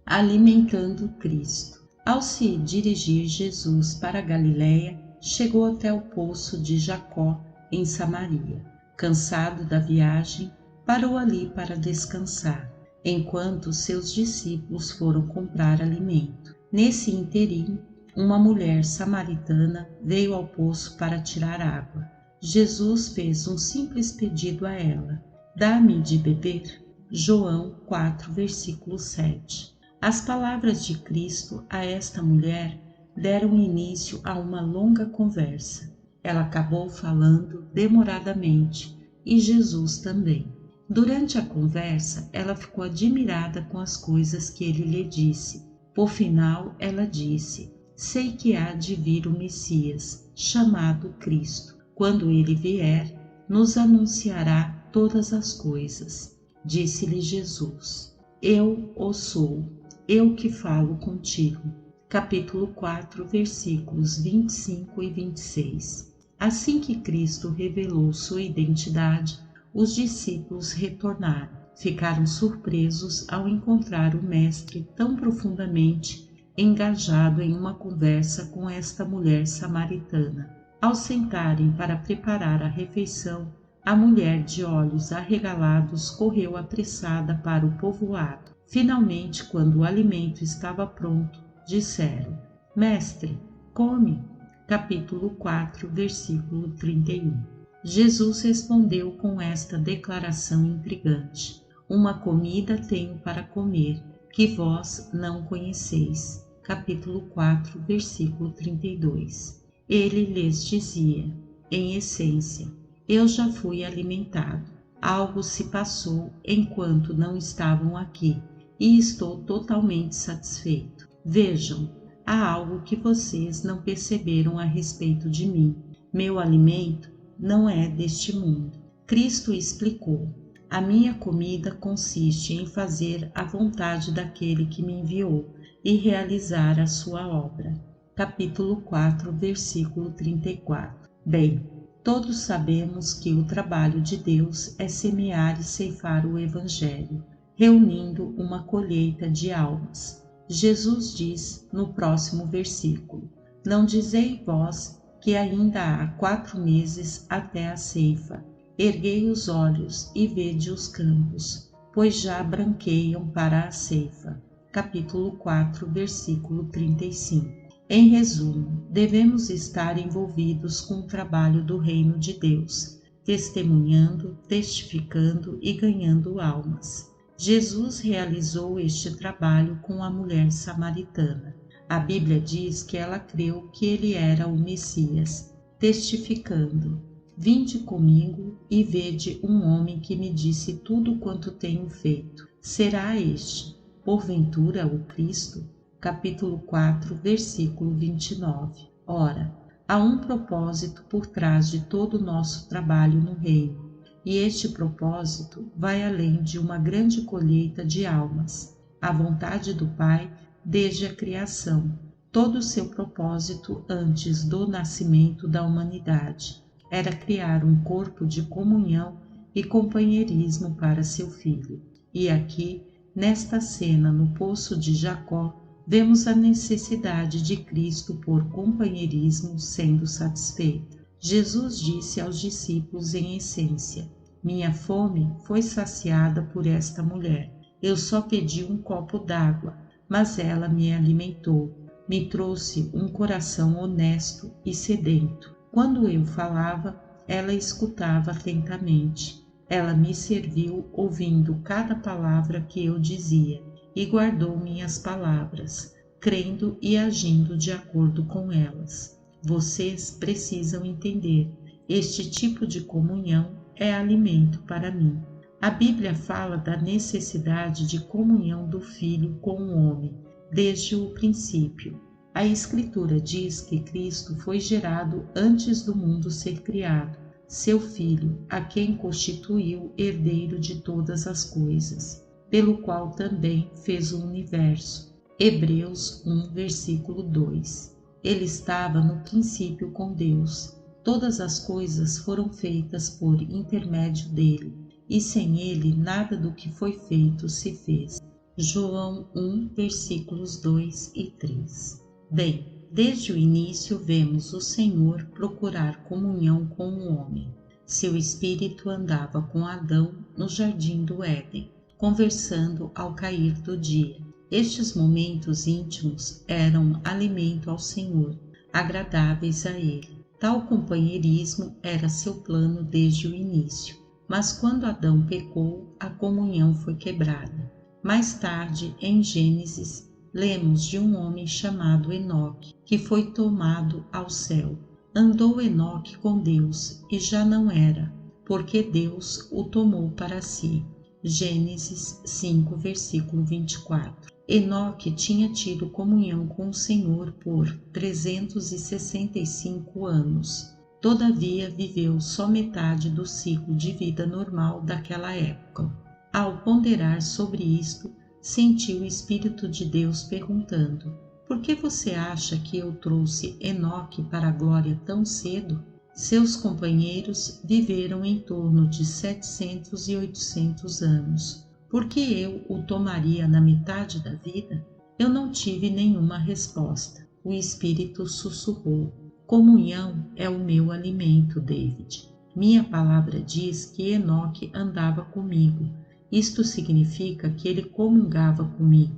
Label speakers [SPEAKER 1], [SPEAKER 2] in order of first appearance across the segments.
[SPEAKER 1] Alimentando Cristo. Ao se dirigir Jesus para Galiléia, chegou até o poço de Jacó, em Samaria. Cansado da viagem, parou ali para descansar, enquanto seus discípulos foram comprar alimento. Nesse interim, uma mulher samaritana veio ao poço para tirar água. Jesus fez um simples pedido a ela: dá-me de beber. João 4, versículo 7. As palavras de Cristo a esta mulher deram início a uma longa conversa. Ela acabou falando demoradamente e Jesus também. Durante a conversa, ela ficou admirada com as coisas que ele lhe disse. Por final, ela disse: sei que há de vir o Messias, chamado Cristo. Quando ele vier, nos anunciará todas as coisas. Disse-lhe Jesus: eu o sou, eu que falo contigo. Capítulo 4, versículos 25 e 26. Assim que Cristo revelou sua identidade, os discípulos retornaram. Ficaram surpresos ao encontrar o Mestre tão profundamente engajado em uma conversa com esta mulher samaritana. Ao sentarem para preparar a refeição, a mulher de olhos arregalados correu apressada para o povoado. Finalmente, quando o alimento estava pronto, disseram: Mestre, come. Capítulo 4, versículo 31. Jesus respondeu com esta declaração intrigante: uma comida tenho para comer, que vós não conheceis. Capítulo 4, versículo 32. Ele lhes dizia, em essência: eu já fui alimentado. Algo se passou enquanto não estavam aqui e estou totalmente satisfeito. Vejam, há algo que vocês não perceberam a respeito de mim. Meu alimento não é deste mundo. Cristo explicou: a minha comida consiste em fazer a vontade daquele que me enviou e realizar a sua obra. Capítulo 4, versículo 34. Bem, todos sabemos que o trabalho de Deus é semear e ceifar o Evangelho, reunindo uma colheita de almas. Jesus diz no próximo versículo: não dizei vós que ainda há 4 meses até a ceifa? Erguei os olhos e vede os campos, pois já branqueiam para a ceifa. Capítulo 4, versículo 35. Em resumo, devemos estar envolvidos com o trabalho do reino de Deus, testemunhando, testificando e ganhando almas. Jesus realizou este trabalho com a mulher samaritana. A Bíblia diz que ela creu que ele era o Messias, testificando: vinde comigo e vede um homem que me disse tudo quanto tenho feito. Será este, porventura, o Cristo? Capítulo 4, versículo 29. Ora, há um propósito por trás de todo o nosso trabalho no reino, e este propósito vai além de uma grande colheita de almas. A vontade do Pai desde a criação, todo o seu propósito antes do nascimento da humanidade, era criar um corpo de comunhão e companheirismo para seu Filho. E aqui, nesta cena no poço de Jacó, vemos a necessidade de Cristo por companheirismo sendo satisfeita. Jesus disse aos discípulos em essência: minha fome foi saciada por esta mulher. Eu só pedi um copo d'água, mas ela me alimentou, me trouxe um coração honesto e sedento. Quando eu falava, ela escutava atentamente. Ela me serviu ouvindo cada palavra que eu dizia e guardou minhas palavras, crendo e agindo de acordo com elas. Vocês precisam entender, este tipo de comunhão é alimento para mim. A Bíblia fala da necessidade de comunhão do Filho com o homem, desde o princípio. A Escritura diz que Cristo foi gerado antes do mundo ser criado, seu Filho, a quem constituiu herdeiro de todas as coisas, pelo qual também fez o universo. Hebreus 1, versículo 2. Ele estava no princípio com Deus. Todas as coisas foram feitas por intermédio dele, e sem ele nada do que foi feito se fez. João 1, versículos 2 e 3. Bem, desde o início vemos o Senhor procurar comunhão com o homem. Seu espírito andava com Adão no jardim do Éden, conversando ao cair do dia. Estes momentos íntimos eram alimento ao Senhor, agradáveis a ele. Tal companheirismo era seu plano desde o início. Mas quando Adão pecou, a comunhão foi quebrada. Mais tarde, em Gênesis, lemos de um homem chamado Enoque, que foi tomado ao céu. Andou Enoque com Deus e já não era, porque Deus o tomou para si. Gênesis 5, versículo 24. Enoque tinha tido comunhão com o Senhor por 365 anos. Todavia, viveu só metade do ciclo de vida normal daquela época. Ao ponderar sobre isto, senti o Espírito de Deus perguntando: por que você acha que eu trouxe Enoque para a glória tão cedo? Seus companheiros viveram em torno de 700 e 800 anos. Por que eu o tomaria na metade da vida? Eu não tive nenhuma resposta. O Espírito sussurrou: comunhão é o meu alimento, David. Minha palavra diz que Enoque andava comigo. Isto significa que ele comungava comigo,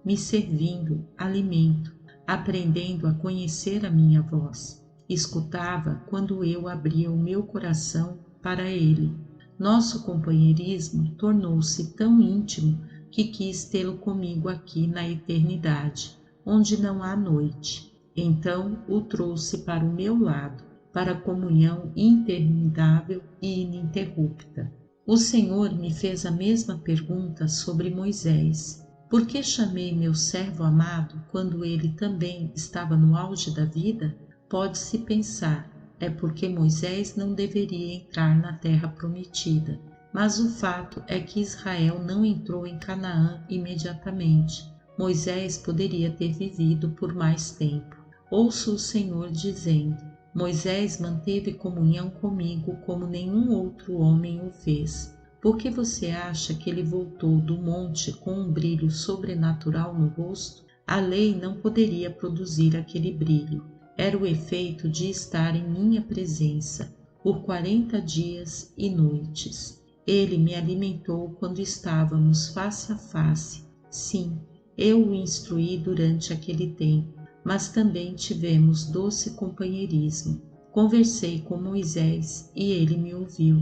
[SPEAKER 1] me servindo alimento, aprendendo a conhecer a minha voz. Escutava quando eu abria o meu coração para ele. Nosso companheirismo tornou-se tão íntimo que quis tê-lo comigo aqui na eternidade, onde não há noite. Então o trouxe para o meu lado, para a comunhão interminável e ininterrupta. O Senhor me fez a mesma pergunta sobre Moisés. Por que chamei meu servo amado quando ele também estava no auge da vida? Pode-se pensar, é porque Moisés não deveria entrar na terra prometida. Mas o fato é que Israel não entrou em Canaã imediatamente. Moisés poderia ter vivido por mais tempo. Ouço o Senhor dizendo: Moisés manteve comunhão comigo como nenhum outro homem o fez. Por que você acha que ele voltou do monte com um brilho sobrenatural no rosto? A lei não poderia produzir aquele brilho. Era o efeito de estar em minha presença por 40 dias e noites. Ele me alimentou quando estávamos face a face. Sim, eu o instruí durante aquele tempo, mas também tivemos doce companheirismo. Conversei com Moisés e ele me ouviu.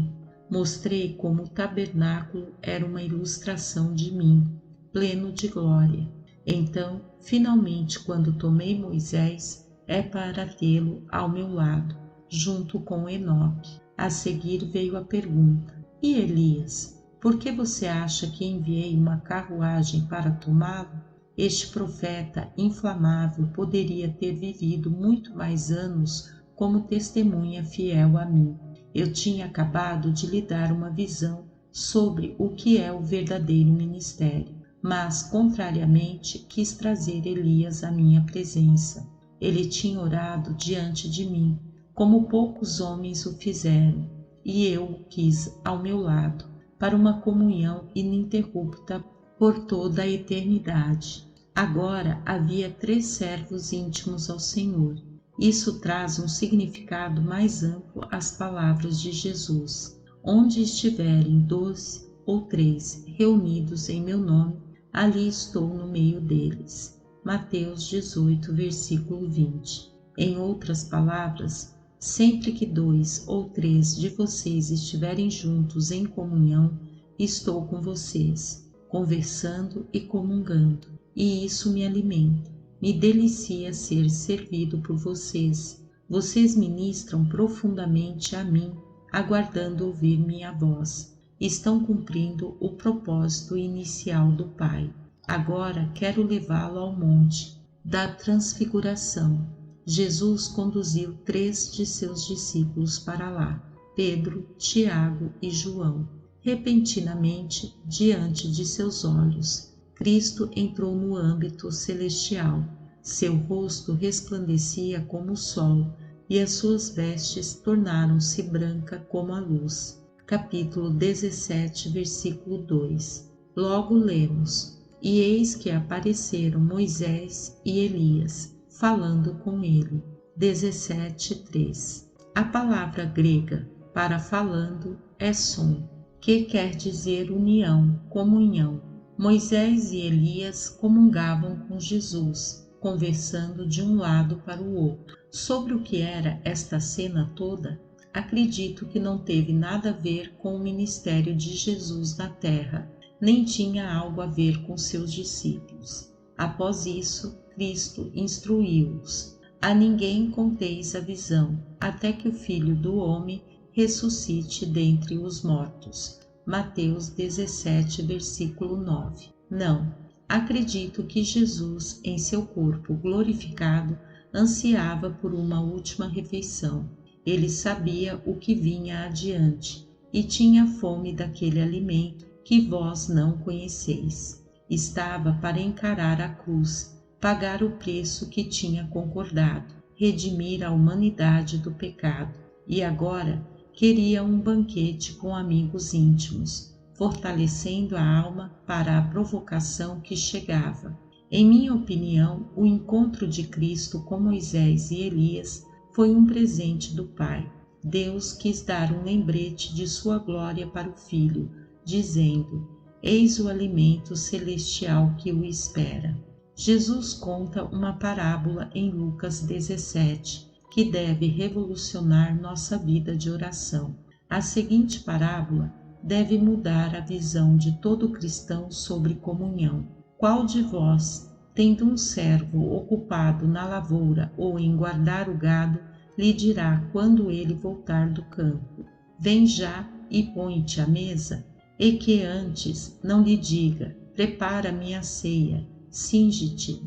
[SPEAKER 1] Mostrei como o tabernáculo era uma ilustração de mim, pleno de glória. Então, finalmente, quando tomei Moisés, é para tê-lo ao meu lado, junto com Enoque. A seguir veio a pergunta: e Elias? Por que você acha que enviei uma carruagem para tomá-lo? Este profeta inflamável poderia ter vivido muito mais anos como testemunha fiel a mim. Eu tinha acabado de lhe dar uma visão sobre o que é o verdadeiro ministério, mas, contrariamente, quis trazer Elias à minha presença. Ele tinha orado diante de mim, como poucos homens o fizeram, e eu o quis ao meu lado, para uma comunhão ininterrupta por toda a eternidade. Agora havia 3 servos íntimos ao Senhor. Isso traz um significado mais amplo às palavras de Jesus. Onde estiverem 2 ou 3 reunidos em meu nome, ali estou no meio deles. Mateus 18, versículo 20. Em outras palavras, sempre que 2 ou 3 de vocês estiverem juntos em comunhão, estou com vocês, conversando e comungando, e isso me alimenta. Me delicia ser servido por vocês. Vocês ministram profundamente a mim, aguardando ouvir minha voz. Estão cumprindo o propósito inicial do Pai. Agora quero levá-lo ao monte da transfiguração. Jesus conduziu 3 de seus discípulos para lá, Pedro, Tiago e João. Repentinamente, diante de seus olhos, Cristo entrou no âmbito celestial. Seu rosto resplandecia como o sol e as suas vestes tornaram-se brancas como a luz. Capítulo 17, versículo 2. Logo lemos: e eis que apareceram Moisés e Elias, falando com ele. 17:3. A palavra grega para falando é som, que quer dizer união, comunhão. Moisés e Elias comungavam com Jesus, conversando de um lado para o outro. Sobre o que era esta cena toda, acredito que não teve nada a ver com o ministério de Jesus na terra, nem tinha algo a ver com seus discípulos. Após isso, Cristo instruiu-os: a ninguém conteis a visão, até que o Filho do Homem ressuscite dentre os mortos. Mateus 17, versículo 9. Não, acredito que Jesus, em seu corpo glorificado, ansiava por uma última refeição. Ele sabia o que vinha adiante e tinha fome daquele alimento que vós não conheceis. Estava para encarar a cruz, pagar o preço que tinha concordado, redimir a humanidade do pecado, e agora queria um banquete com amigos íntimos, fortalecendo a alma para a provocação que chegava. Em minha opinião, o encontro de Cristo com Moisés e Elias foi um presente do Pai. Deus quis dar um lembrete de sua glória para o Filho, dizendo: eis o alimento celestial que o espera. Jesus conta uma parábola em Lucas 17, que deve revolucionar nossa vida de oração. A seguinte parábola deve mudar a visão de todo cristão sobre comunhão. Qual de vós, tendo um servo ocupado na lavoura ou em guardar o gado, lhe dirá quando ele voltar do campo: vem já e põe-te à mesa? E que antes não lhe diga: prepara-me a ceia, cinge-te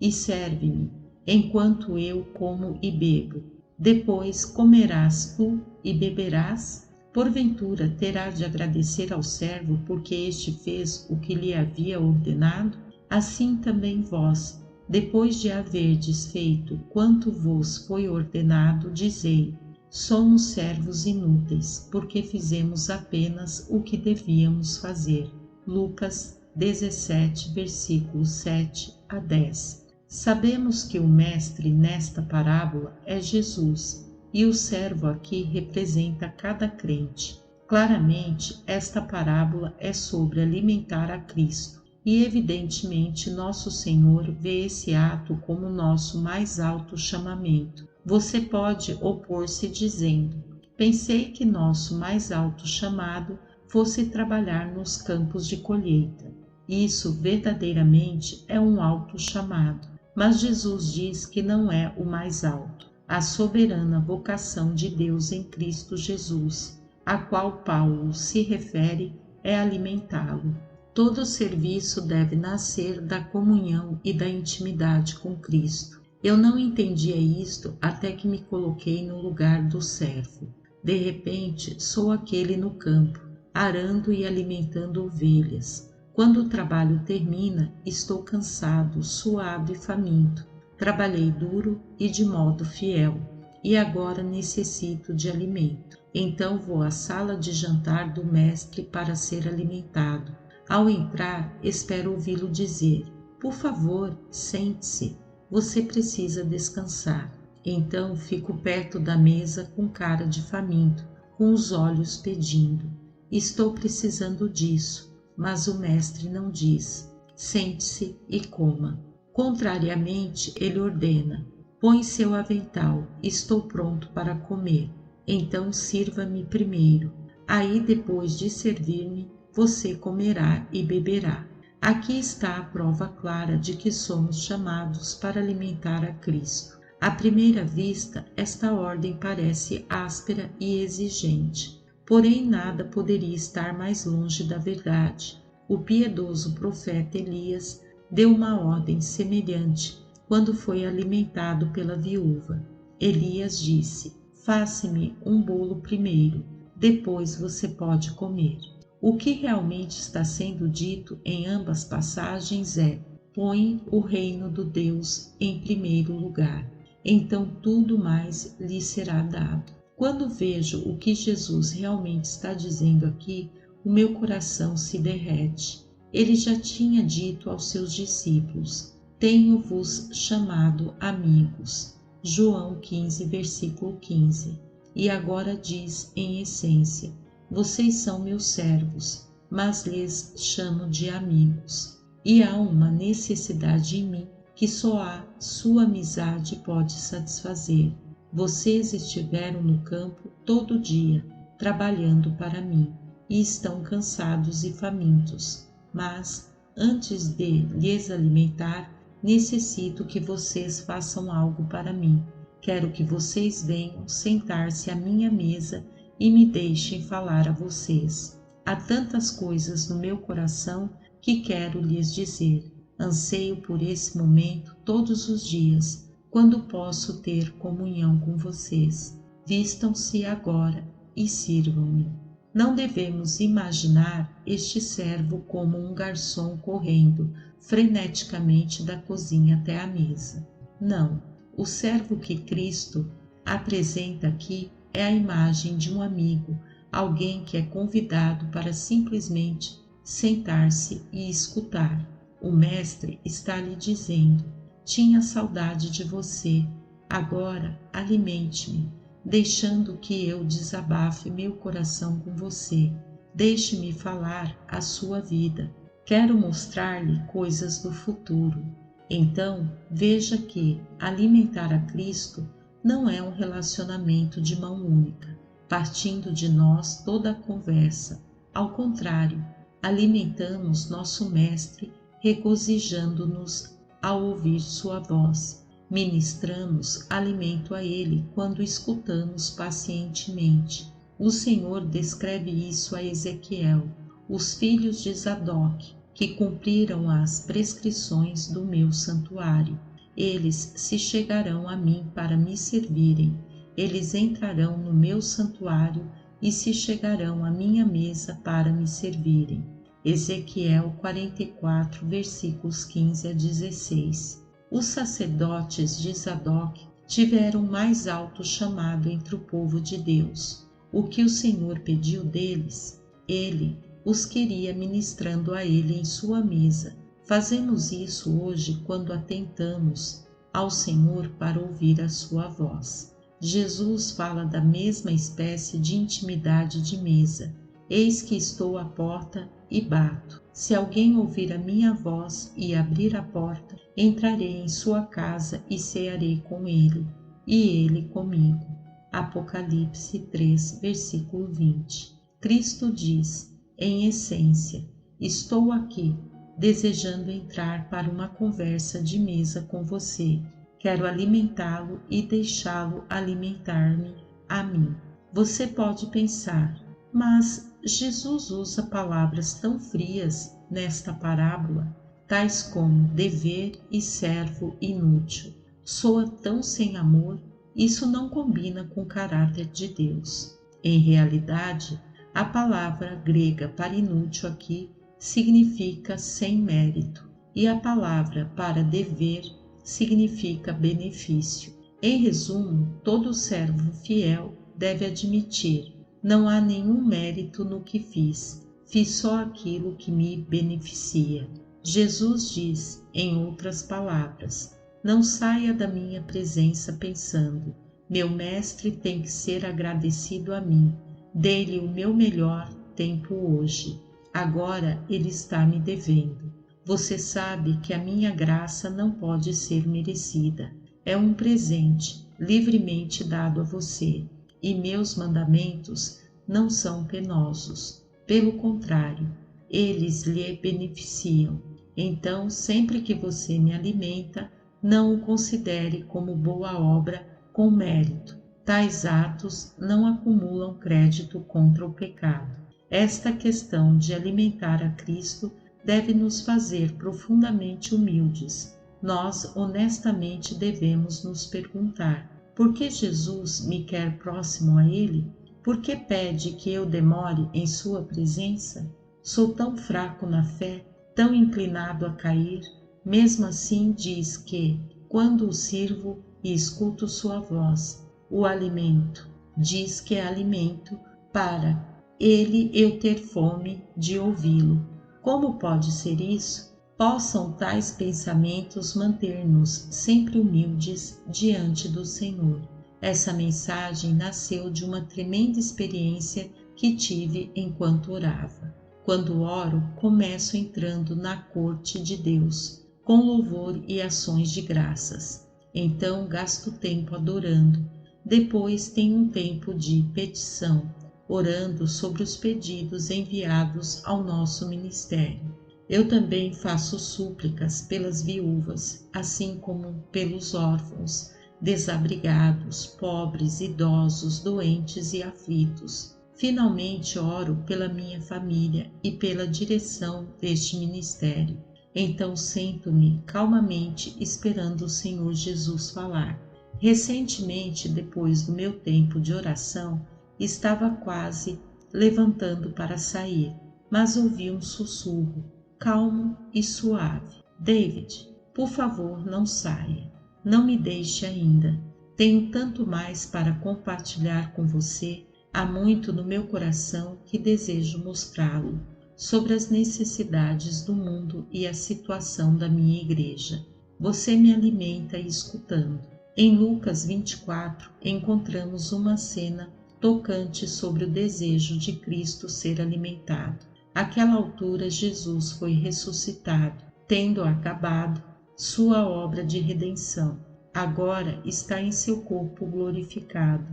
[SPEAKER 1] e serve-me, enquanto eu como e bebo. Depois comerás tu e beberás? Porventura terá de agradecer ao servo porque este fez o que lhe havia ordenado? Assim também vós, depois de haverdes feito quanto vos foi ordenado, dizei: somos servos inúteis, porque fizemos apenas o que devíamos fazer. Lucas 17, versículos 7 a 10. Sabemos que o mestre nesta parábola é Jesus, e o servo aqui representa cada crente. Claramente, esta parábola é sobre alimentar a Cristo, e evidentemente nosso Senhor vê esse ato como nosso mais alto chamamento. Você pode opor-se dizendo: pensei que nosso mais alto chamado fosse trabalhar nos campos de colheita. Isso verdadeiramente é um alto chamado, mas Jesus diz que não é o mais alto. A soberana vocação de Deus em Cristo Jesus, a qual Paulo se refere, é alimentá-lo. Todo serviço deve nascer da comunhão e da intimidade com Cristo. Eu não entendia isto até que me coloquei no lugar do servo. De repente, sou aquele no campo, arando e alimentando ovelhas. Quando o trabalho termina, estou cansado, suado e faminto. Trabalhei duro e de modo fiel, e agora necessito de alimento. Então vou à sala de jantar do mestre para ser alimentado. Ao entrar, espero ouvi-lo dizer: por favor, sente-se, você precisa descansar. Então fico perto da mesa com cara de faminto, com os olhos pedindo: estou precisando disso. Mas o mestre não diz: sente-se e coma. Contrariamente, ele ordena: põe seu avental, estou pronto para comer. Então sirva-me primeiro. Aí, depois de servir-me, você comerá e beberá. Aqui está a prova clara de que somos chamados para alimentar a Cristo. À primeira vista, esta ordem parece áspera e exigente. Porém, nada poderia estar mais longe da verdade. O piedoso profeta Elias deu uma ordem semelhante quando foi alimentado pela viúva. Elias disse: faça-me um bolo primeiro, depois você pode comer. O que realmente está sendo dito em ambas passagens é: põe o reino do Deus em primeiro lugar, então tudo mais lhe será dado. Quando vejo o que Jesus realmente está dizendo aqui, o meu coração se derrete. Ele já tinha dito aos seus discípulos: tenho-vos chamado amigos. João 15, versículo 15. E agora diz em essência: vocês são meus servos, mas lhes chamo de amigos. E há uma necessidade em mim que só a sua amizade pode satisfazer. Vocês estiveram no campo todo dia, trabalhando para mim, e estão cansados e famintos. Mas, antes de lhes alimentar, necessito que vocês façam algo para mim. Quero que vocês venham sentar-se à minha mesa e me deixem falar a vocês. Há tantas coisas no meu coração que quero lhes dizer. Anseio por esse momento todos os dias, quando posso ter comunhão com vocês. Vistam-se agora e sirvam-me. Não devemos imaginar este servo como um garçom correndo freneticamente da cozinha até a mesa. Não, o servo que Cristo apresenta aqui é a imagem de um amigo, alguém que é convidado para simplesmente sentar-se e escutar. O mestre está lhe dizendo: tinha saudade de você, agora alimente-me, deixando que eu desabafe meu coração com você. Deixe-me falar a sua vida. Quero mostrar-lhe coisas do futuro. Então, veja que alimentar a Cristo não é um relacionamento de mão única, partindo de nós toda a conversa. Ao contrário, alimentamos nosso Mestre regozijando-nos ao ouvir sua voz. Ministramos alimento a ele quando escutamos pacientemente. O Senhor descreve isso a Ezequiel: os filhos de Zadok, que cumpriram as prescrições do meu santuário. Eles se chegarão a mim para me servirem. Eles entrarão no meu santuário e se chegarão à minha mesa para me servirem. Ezequiel 44, versículos 15 a 16. Os sacerdotes de Zadok tiveram mais alto chamado entre o povo de Deus. O que o Senhor pediu deles, ele os queria ministrando a ele em sua mesa. Fazemos isso hoje quando atentamos ao Senhor para ouvir a sua voz. Jesus fala da mesma espécie de intimidade de mesa. Eis que estou à porta e bato. Se alguém ouvir a minha voz e abrir a porta, entrarei em sua casa e cearei com ele, e ele comigo. Apocalipse 3, versículo 20. Cristo diz, em essência: estou aqui, desejando entrar para uma conversa de mesa com você. Quero alimentá-lo e deixá-lo alimentar-me a mim. Você pode pensar: mas Jesus usa palavras tão frias nesta parábola, tais como dever e servo inútil. Soa tão sem amor, isso não combina com o caráter de Deus. Em realidade, a palavra grega para inútil aqui significa sem mérito, e a palavra para dever significa benefício. Em resumo, todo servo fiel deve admitir: não há nenhum mérito no que fiz só aquilo que me beneficia. Jesus diz, em outras palavras: não saia da minha presença pensando: meu mestre tem que ser agradecido a mim, dei-lhe o meu melhor tempo hoje, agora ele está me devendo. Você sabe que a minha graça não pode ser merecida, é um presente livremente dado a você. E meus mandamentos não são penosos. Pelo contrário, eles lhe beneficiam. Então, sempre que você me alimenta, não o considere como boa obra com mérito. Tais atos não acumulam crédito contra o pecado. Esta questão de alimentar a Cristo deve nos fazer profundamente humildes. Nós honestamente devemos nos perguntar: por que Jesus me quer próximo a Ele? Por que pede que eu demore em sua presença? Sou tão fraco na fé, tão inclinado a cair. Mesmo assim diz que, quando o sirvo e escuto sua voz, o alimento. Diz que é alimento para ele eu ter fome de ouvi-lo. Como pode ser isso? Possam tais pensamentos manter-nos sempre humildes diante do Senhor. Essa mensagem nasceu de uma tremenda experiência que tive enquanto orava. Quando oro, começo entrando na corte de Deus, com louvor e ações de graças. Então gasto tempo adorando. Depois tenho um tempo de petição, orando sobre os pedidos enviados ao nosso ministério. Eu também faço súplicas pelas viúvas, assim como pelos órfãos, desabrigados, pobres, idosos, doentes e aflitos. Finalmente oro pela minha família e pela direção deste ministério. Então sento-me calmamente esperando o Senhor Jesus falar. Recentemente, depois do meu tempo de oração, estava quase levantando para sair, mas ouvi um sussurro, calmo e suave. David, por favor, não saia. Não me deixe ainda. Tenho tanto mais para compartilhar com você. Há muito no meu coração que desejo mostrá-lo, sobre as necessidades do mundo e a situação da minha igreja. Você me alimenta escutando. Em Lucas 24, encontramos uma cena tocante sobre o desejo de Cristo ser alimentado. Àquela altura, Jesus foi ressuscitado, tendo acabado sua obra de redenção. Agora está em seu corpo glorificado.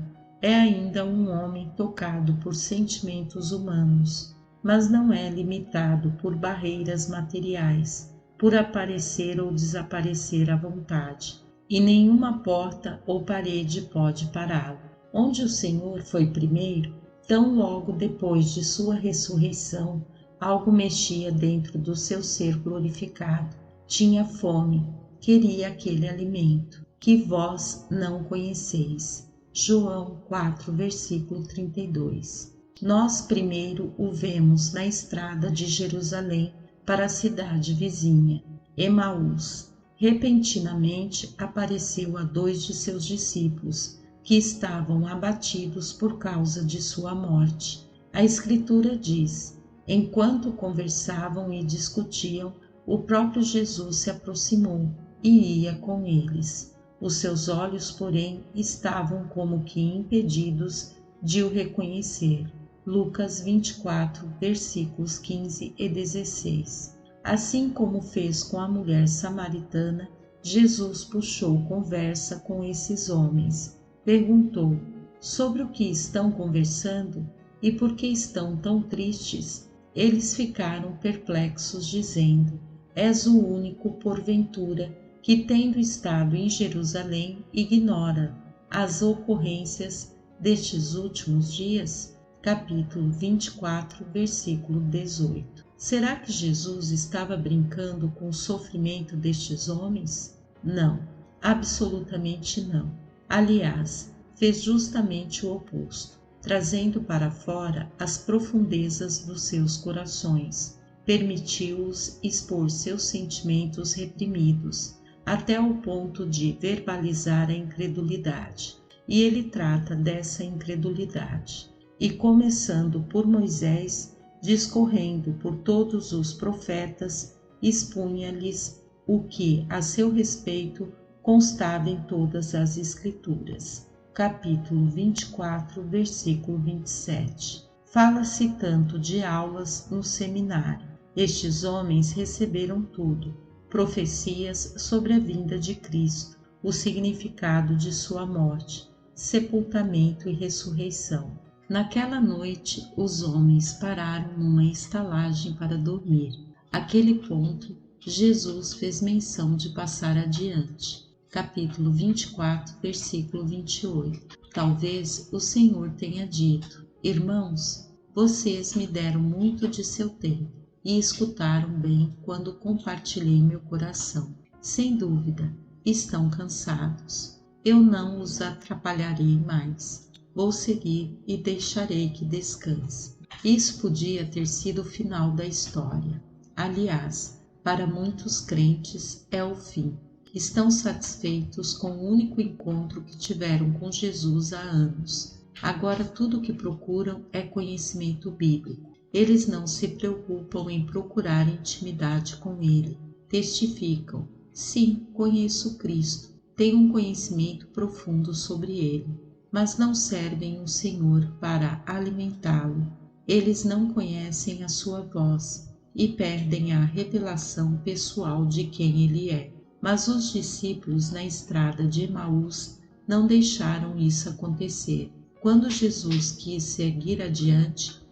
[SPEAKER 1] É ainda um homem tocado por sentimentos humanos, mas não é limitado por barreiras materiais, por aparecer ou desaparecer à vontade, e nenhuma porta ou parede pode pará-lo. Onde o Senhor foi primeiro, tão logo depois de sua ressurreição, algo mexia dentro do seu ser glorificado. Tinha fome, queria aquele alimento, que vós não conheceis. João 4, versículo 32. Nós primeiro o vemos na estrada de Jerusalém para a cidade vizinha, Emaús. Repentinamente apareceu a 2 de seus discípulos, que estavam abatidos por causa de sua morte. A Escritura diz: enquanto conversavam e discutiam, o próprio Jesus se aproximou e ia com eles. Os seus olhos, porém, estavam como que impedidos de o reconhecer. Lucas 24, versículos 15 e 16. Assim como fez com a mulher samaritana, Jesus puxou conversa com esses homens. Perguntou: sobre o que estão conversando e por que estão tão tristes? Eles ficaram perplexos, dizendo: és o único, porventura, que, tendo estado em Jerusalém, ignora as ocorrências destes últimos dias? Capítulo 24, versículo 18. Será que Jesus estava brincando com o sofrimento destes homens? Não, absolutamente não. Aliás, fez justamente o oposto, trazendo para fora as profundezas dos seus corações. Permitiu-os expor seus sentimentos reprimidos, até o ponto de verbalizar a incredulidade. E ele trata dessa incredulidade. E começando por Moisés, discorrendo por todos os profetas, expunha-lhes o que, a seu respeito, constava em todas as Escrituras. Capítulo 24, versículo 27. Fala-se tanto de aulas no seminário. Estes homens receberam tudo: profecias sobre a vinda de Cristo, o significado de sua morte, sepultamento e ressurreição. Naquela noite, os homens pararam numa estalagem para dormir. Àquele ponto, Jesus fez menção de passar adiante. Capítulo 24, versículo 28. Talvez o Senhor tenha dito: irmãos, vocês me deram muito de seu tempo e escutaram bem quando compartilhei meu coração. Sem dúvida, estão cansados. Eu não os atrapalharei mais. Vou seguir e deixarei que descanse. Isso podia ter sido o final da história. Aliás, para muitos crentes é o fim. Estão satisfeitos com o único encontro que tiveram com Jesus há anos. Agora tudo o que procuram é conhecimento bíblico. Eles não se preocupam em procurar intimidade com Ele. Testificam: sim, conheço Cristo, tenho um conhecimento profundo sobre Ele, mas não servem o Senhor para alimentá-lo. Eles não conhecem a sua voz e perdem a revelação pessoal de quem Ele é. Mas os discípulos na estrada de Emaús não deixaram isso acontecer. Quando Jesus quis seguir adiante,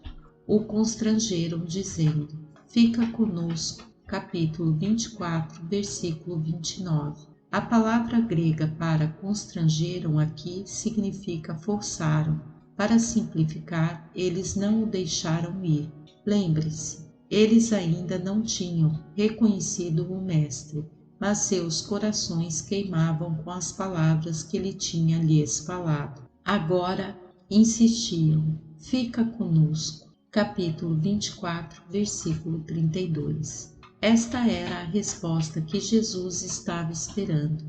[SPEAKER 1] o constrangeram dizendo: fica conosco. Capítulo 24, versículo 29. A palavra grega para constrangeram aqui significa forçaram. Para simplificar, eles não o deixaram ir. Lembre-se, eles ainda não tinham reconhecido o Mestre, mas seus corações queimavam com as palavras que ele tinha lhes falado. Agora insistiam: fica conosco. Capítulo 24, versículo 32. Esta era a resposta que Jesus estava esperando.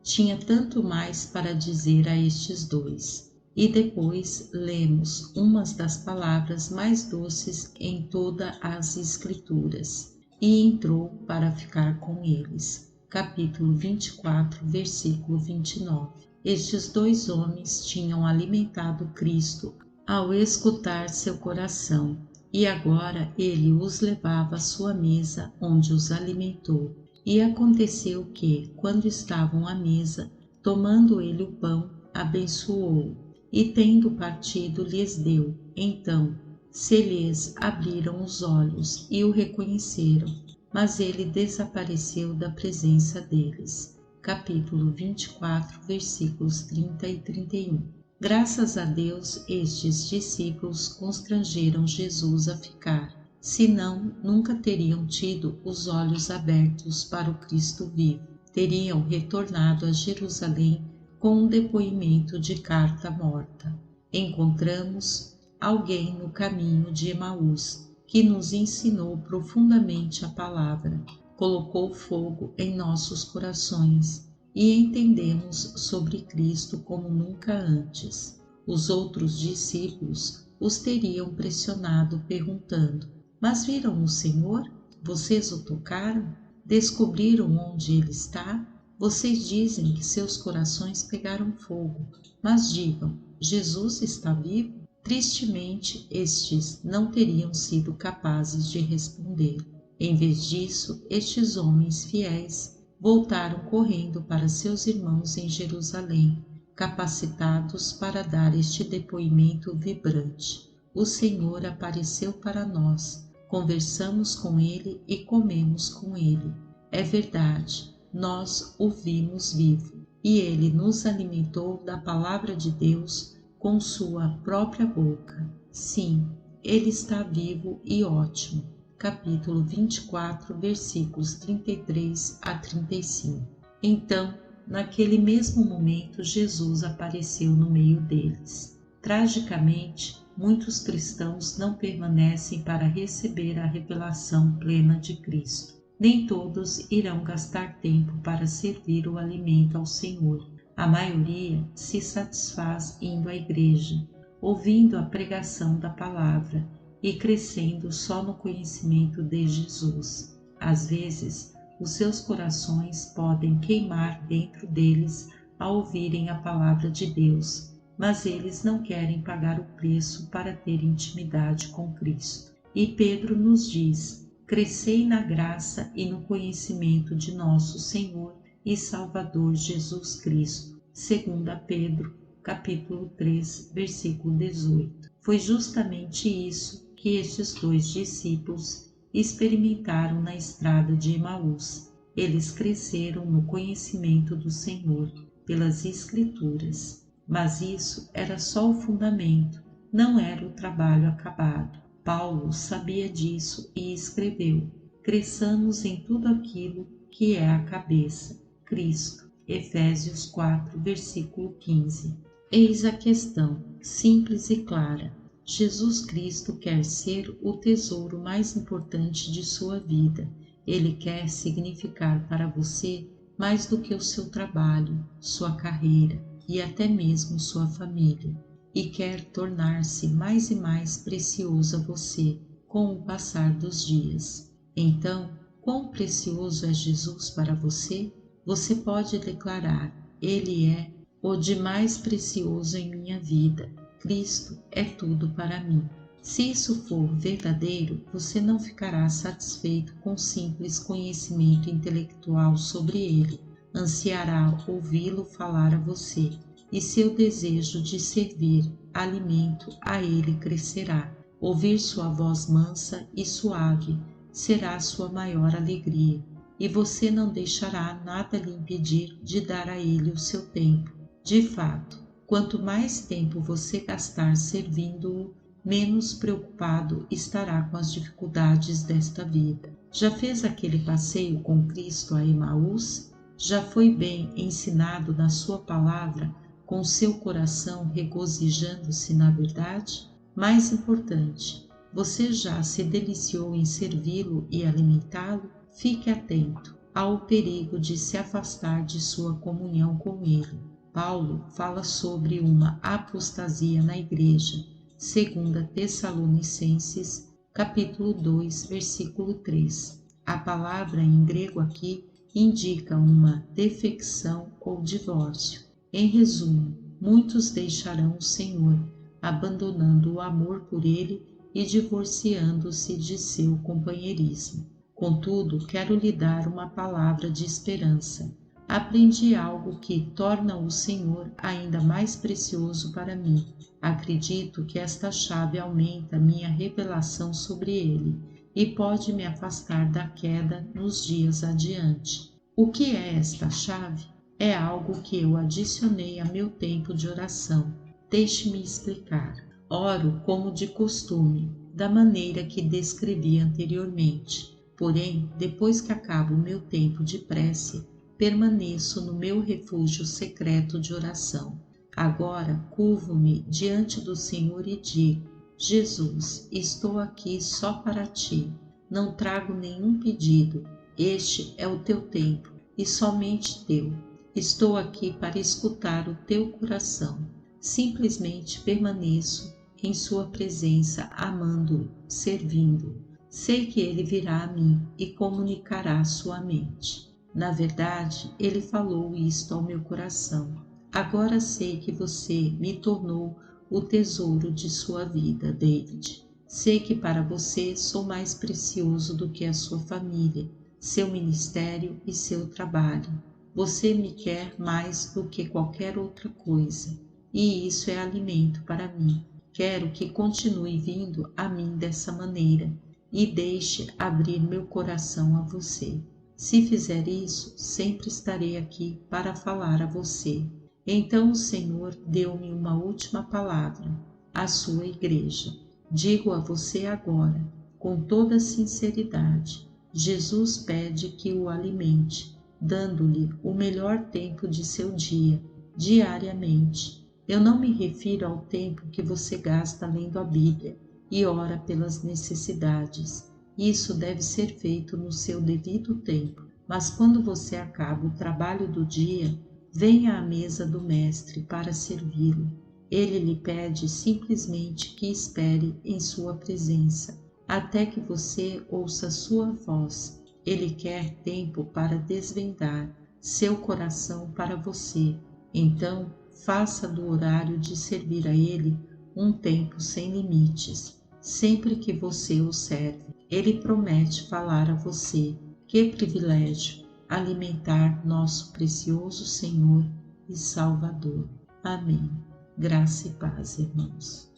[SPEAKER 1] Tinha tanto mais para dizer a estes dois. E depois lemos umas das palavras mais doces em todas as Escrituras. E entrou para ficar com eles. Capítulo 24, versículo 29. Estes dois homens tinham alimentado Cristo ao escutar seu coração, e agora ele os levava à sua mesa, onde os alimentou. E aconteceu que, quando estavam à mesa, tomando ele o pão, abençoou-o, e tendo partido lhes deu. Então se lhes abriram os olhos e o reconheceram, mas ele desapareceu da presença deles. Capítulo 24, versículos 30 e 31. Graças a Deus, estes discípulos constrangeram Jesus a ficar, senão nunca teriam tido os olhos abertos para o Cristo vivo. Teriam retornado a Jerusalém com um depoimento de carta morta. Encontramos alguém no caminho de Emaús que nos ensinou profundamente a palavra, colocou fogo em nossos corações e entendemos sobre Cristo como nunca antes. Os outros discípulos os teriam pressionado perguntando: mas viram o Senhor? Vocês o tocaram? Descobriram onde ele está? Vocês dizem que seus corações pegaram fogo, mas digam: Jesus está vivo? Tristemente, estes não teriam sido capazes de responder. Em vez disso, estes homens fiéis voltaram correndo para seus irmãos em Jerusalém, capacitados para dar este depoimento vibrante. O Senhor apareceu para nós, conversamos com ele e comemos com ele. É verdade, nós o vimos vivo, e ele nos alimentou da palavra de Deus com sua própria boca. Sim, ele está vivo e ótimo. Capítulo 24, versículos 33 a 35. Então, naquele mesmo momento, Jesus apareceu no meio deles. Tragicamente, muitos cristãos não permanecem para receber a revelação plena de Cristo. Nem todos irão gastar tempo para servir o alimento ao Senhor. A maioria se satisfaz indo à igreja, ouvindo a pregação da palavra e crescendo só no conhecimento de Jesus. Às vezes, os seus corações podem queimar dentro deles ao ouvirem a palavra de Deus, mas eles não querem pagar o preço para ter intimidade com Cristo. E Pedro nos diz: crescei na graça e no conhecimento de nosso Senhor e Salvador Jesus Cristo. 2 Pedro, capítulo 3, versículo 18. Foi justamente isso que estes dois discípulos experimentaram na estrada de Emaús. Eles cresceram no conhecimento do Senhor pelas Escrituras. Mas isso era só o fundamento, não era o trabalho acabado. Paulo sabia disso e escreveu: cresçamos em tudo aquilo que é a cabeça, Cristo. Efésios 4, versículo 15. Eis a questão, simples e clara. Jesus Cristo quer ser o tesouro mais importante de sua vida. Ele quer significar para você mais do que o seu trabalho, sua carreira e até mesmo sua família. e quer tornar-se mais e mais precioso a você com o passar dos dias. Então, quão precioso é Jesus para você? Você pode declarar: Ele é o de mais precioso em minha vida. Cristo é tudo para mim. Se isso for verdadeiro, você não ficará satisfeito com simples conhecimento intelectual sobre Ele. Ansiará ouvi-lo falar a você, e seu desejo de servir alimento a Ele crescerá. Ouvir sua voz mansa e suave será sua maior alegria, e você não deixará nada lhe impedir de dar a Ele o seu tempo. De fato, quanto mais tempo você gastar servindo-o, menos preocupado estará com as dificuldades desta vida. Já fez aquele passeio com Cristo a Emaús? Já foi bem ensinado na sua palavra, com seu coração regozijando-se na verdade? Mais importante, você já se deliciou em servi-lo e alimentá-lo? Fique atento ao perigo de se afastar de sua comunhão com ele. Paulo fala sobre uma apostasia na igreja, 2 Tessalonicenses, capítulo 2, versículo 3. A palavra em grego aqui indica uma defecção ou divórcio. Em resumo, muitos deixarão o Senhor, abandonando o amor por Ele e divorciando-se de seu companheirismo. Contudo, quero lhe dar uma palavra de esperança. Aprendi algo que torna o Senhor ainda mais precioso para mim. Acredito que esta chave aumenta minha revelação sobre Ele e pode me afastar da queda nos dias adiante. O que é esta chave? É algo que eu adicionei a meu tempo de oração. Deixe-me explicar. Oro como de costume, da maneira que descrevi anteriormente. Porém, depois que acabo o meu tempo de prece, permaneço no meu refúgio secreto de oração. Agora curvo-me diante do Senhor e digo: Jesus, estou aqui só para ti. Não trago nenhum pedido. Este é o teu tempo e somente teu. Estou aqui para escutar o teu coração. Simplesmente permaneço em sua presença, amando-o, servindo-o. Sei que ele virá a mim e comunicará sua mente. Na verdade, ele falou isto ao meu coração. Agora sei que você me tornou o tesouro de sua vida, David. Sei que para você sou mais precioso do que a sua família, seu ministério e seu trabalho. Você me quer mais do que qualquer outra coisa, e isso é alimento para mim. Quero que continue vindo a mim dessa maneira e deixe abrir meu coração a você. Se fizer isso, sempre estarei aqui para falar a você. Então o Senhor deu-me uma última palavra, à sua igreja. Digo a você agora, com toda sinceridade, Jesus pede que o alimente, dando-lhe o melhor tempo de seu dia, diariamente. Eu não me refiro ao tempo que você gasta lendo a Bíblia e ora pelas necessidades. Isso deve ser feito no seu devido tempo. Mas quando você acaba o trabalho do dia, venha à mesa do Mestre para servi-lo. Ele lhe pede simplesmente que espere em sua presença, até que você ouça sua voz. Ele quer tempo para desvendar seu coração para você. Então, faça do horário de servir a Ele um tempo sem limites. Sempre que você o serve, Ele promete falar a você. Que privilégio alimentar nosso precioso Senhor e Salvador. Amém. Graça e paz, irmãos.